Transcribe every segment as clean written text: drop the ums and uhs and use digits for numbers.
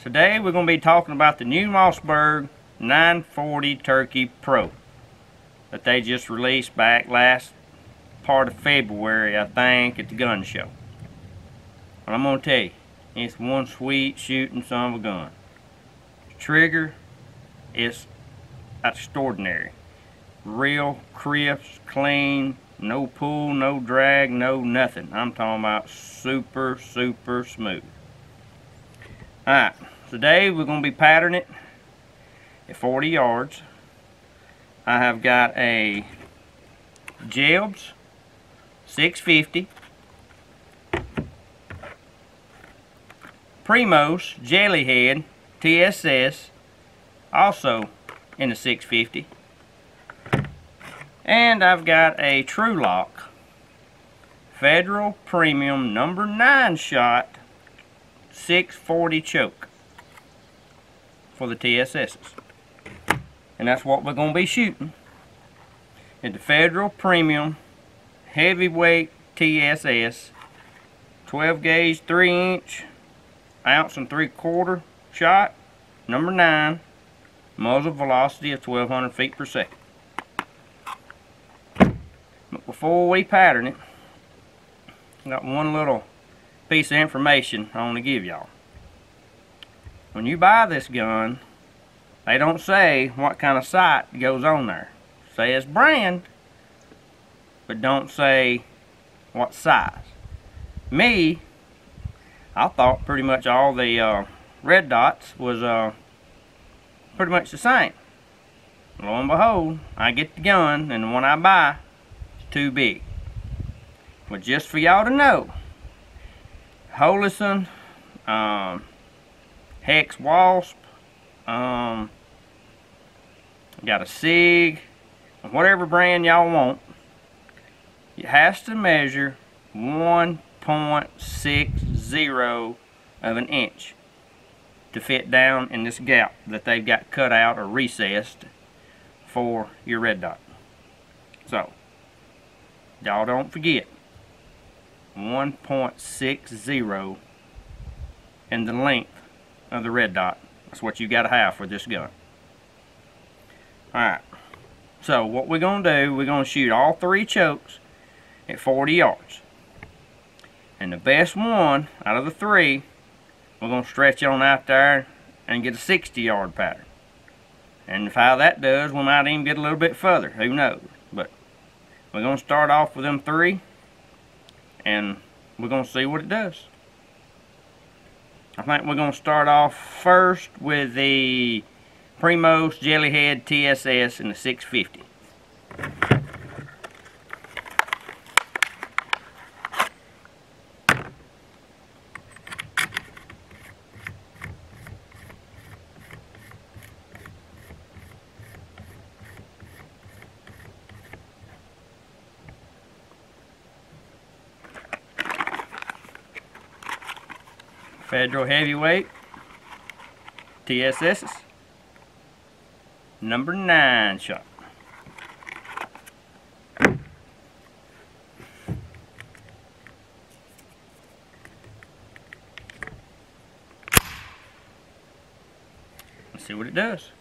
Today we're going to be talking about the new Mossberg 940 Turkey Pro that they just released back last part of February, I think, at the gun show. And I'm going to tell you, it's one sweet shooting son of a gun. The trigger is extraordinary. Real crisp, clean, no pull, no drag, no nothing. I'm talking about super smooth. Alright, today we're going to be patterning it at 40 yards. I have got a Jebs 650, Primos JelleyHead TSS, also in the 650. And I've got a TruLock Federal Premium number 9 shot 640 choke for the TSS's. And that's what we're going to be shooting at the Federal Premium Heavyweight TSS 12 gauge 3-inch ounce and 3/4 shot number 9, muzzle velocity of 1200 feet per second. But before we pattern it, I got one little piece of information I want to give y'all. When you buy this gun, they don't say what kind of sight goes on there. Say it's brand, but don't say what size. Me, I thought pretty much all the red dots was pretty much the same. Lo and behold, I get the gun, and the one I buy is too big. But just for y'all to know, Holison, Hex Wasp, got a SIG, whatever brand y'all want, it has to measure 1.60 of an inch to fit down in this gap that they've got cut out or recessed for your red dot. So, y'all don't forget, 1.60 in the length of the red dot. That's what you got to have for this gun. Alright, so what we're going to do, we're going to shoot all 3 chokes at 40 yards. And the best one out of the 3, we're going to stretch on out there and get a 60-yard pattern. And if how that does, we might even get a little bit further. Who knows? But we're going to start off with them 3. And we're going to see what it does. I think we're going to start off first with the Primos JelleyHead TSS in the 650. Federal Heavyweight TSS's number 9 shot. Let's see what it does.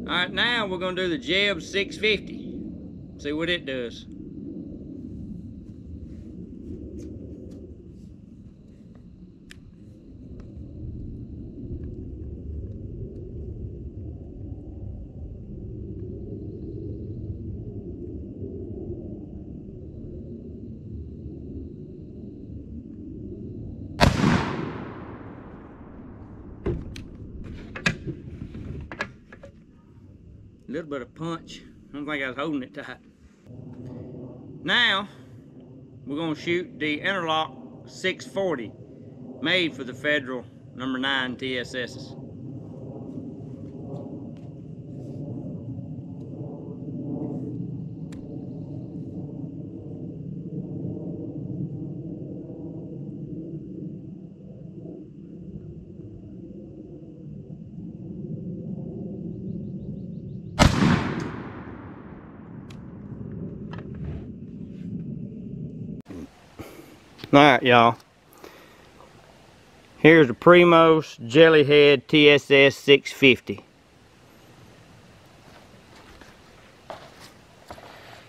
Alright, now we're going to do the Jebs 650. See what it does. A little bit of punch. I don't think I was holding it tight. Now, we're going to shoot the interlock 640 made for the Federal number 9 TSS's. Alright, y'all. Here's the Primos JelleyHead TSS 650.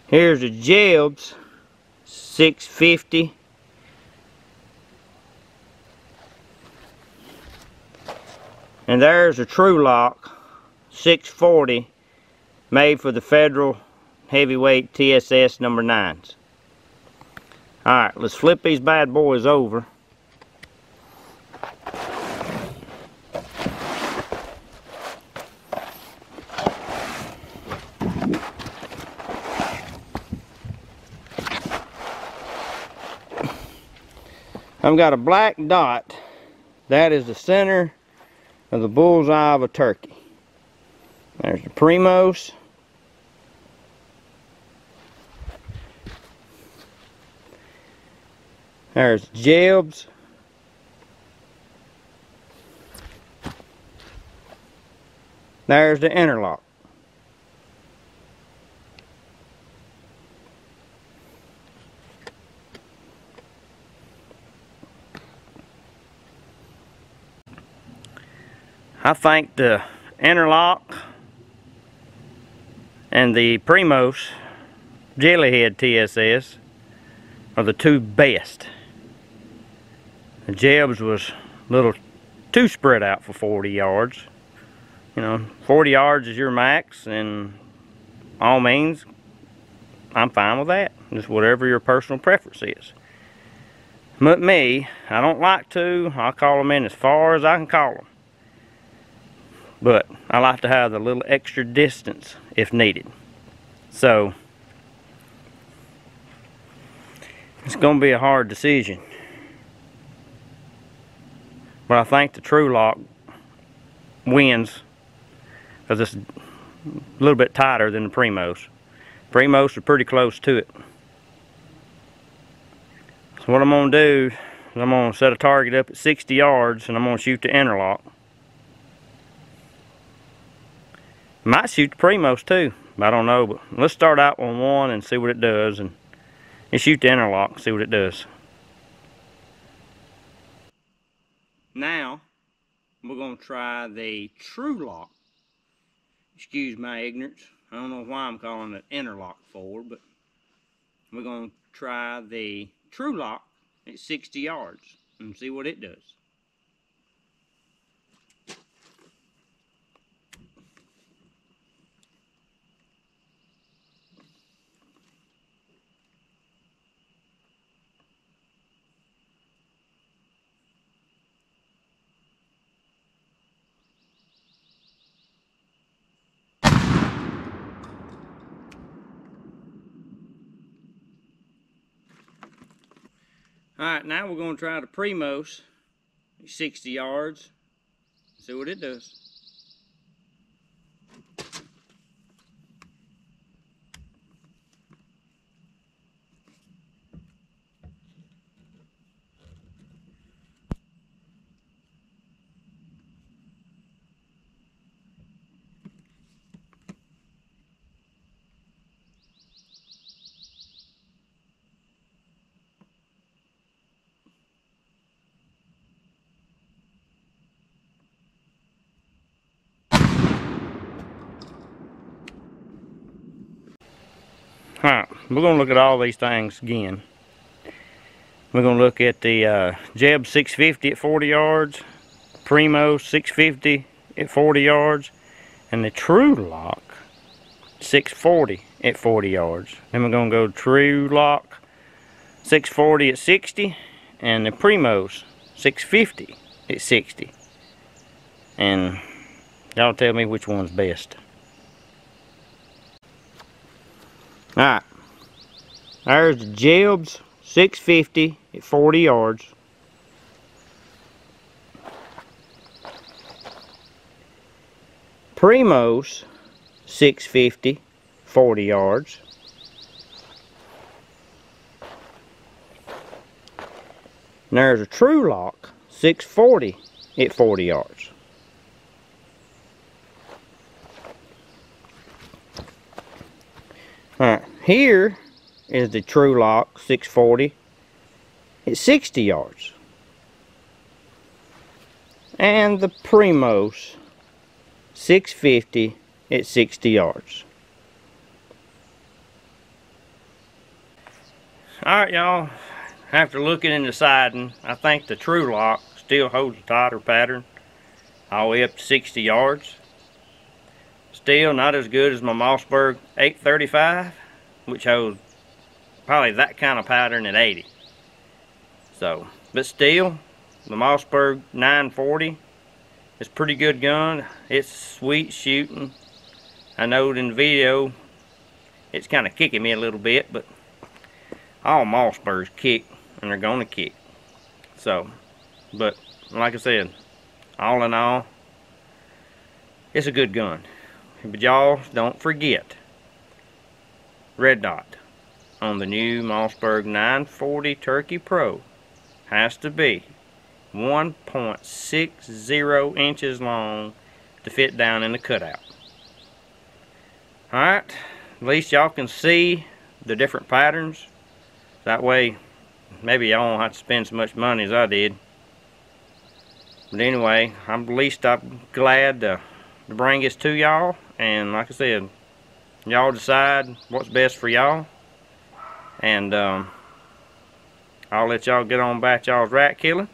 Here's the Jebs 650. And there's a TruLock 640 made for the Federal Heavyweight TSS number 9s. Alright, let's flip these bad boys over. I've got a black dot. That is the center of the bullseye of a turkey. There's the Primos. There's Jebs. There's the interlock. I think the interlock and the Primos JelleyHead TSS are the two best. The Jebs was a little too spread out for 40 yards. You know, 40 yards is your max, and all means, I'm fine with that. Just whatever your personal preference is. But me, I don't like to. I'll call them in as far as I can call them. But I like to have the little extra distance if needed. So, it's going to be a hard decision. But I think the TruLock wins because it's a little bit tighter than the Primos. Primos are pretty close to it. So what I'm going to do is I'm going to set a target up at 60 yards and I'm going to shoot the interlock. Might shoot the Primos too, I don't know, but let's start out on one and see what it does, and shoot the interlock and see what it does. Now, we're going to try the TruLock. Excuse my ignorance. I don't know why I'm calling it interlock for, but we're going to try the TruLock at 60 yards and see what it does. Alright, now we're going to try the Primos at 60 yards, see what it does. Alright, we're going to look at all these things again. We're going to look at the Jebs 650 at 40 yards, Primos 650 at 40 yards, and the TruLock 640 at 40 yards. Then we're going to go TruLock 640 at 60, and the Primos 650 at 60. And y'all tell me which one's best. Alright, there's the Jebs 650 at 40 yards. Primos 650 40 yards. And there's a TruLock 640 at 40 yards. Alright, here is the TruLock 640 at 60 yards. And the Primos 650 at 60 yards. Alright y'all, after looking and deciding, I think the TruLock still holds a tighter pattern all the way up to 60 yards. Still not as good as my Mossberg 835, which holds probably that kind of pattern at 80. So, but still, the Mossberg 940 is a pretty good gun. It's sweet shooting. I know in the video it's kind of kicking me a little bit, but all Mossbergs kick, and they're gonna kick. So, but like I said, all in all, it's a good gun. But y'all don't forget, red dot on the new Mossberg 940 Turkey Pro has to be 1.60 inches long to fit down in the cutout. Alright, at least y'all can see the different patterns. That way, maybe y'all won't have to spend so much money as I did. But anyway, I'm glad to bring this to y'all. And like I said, y'all decide what's best for y'all. And I'll let y'all get on about y'all's rat killing.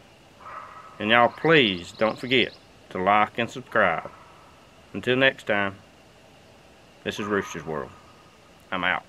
And y'all please don't forget to like and subscribe. Until next time, this is Rooster's World. I'm out.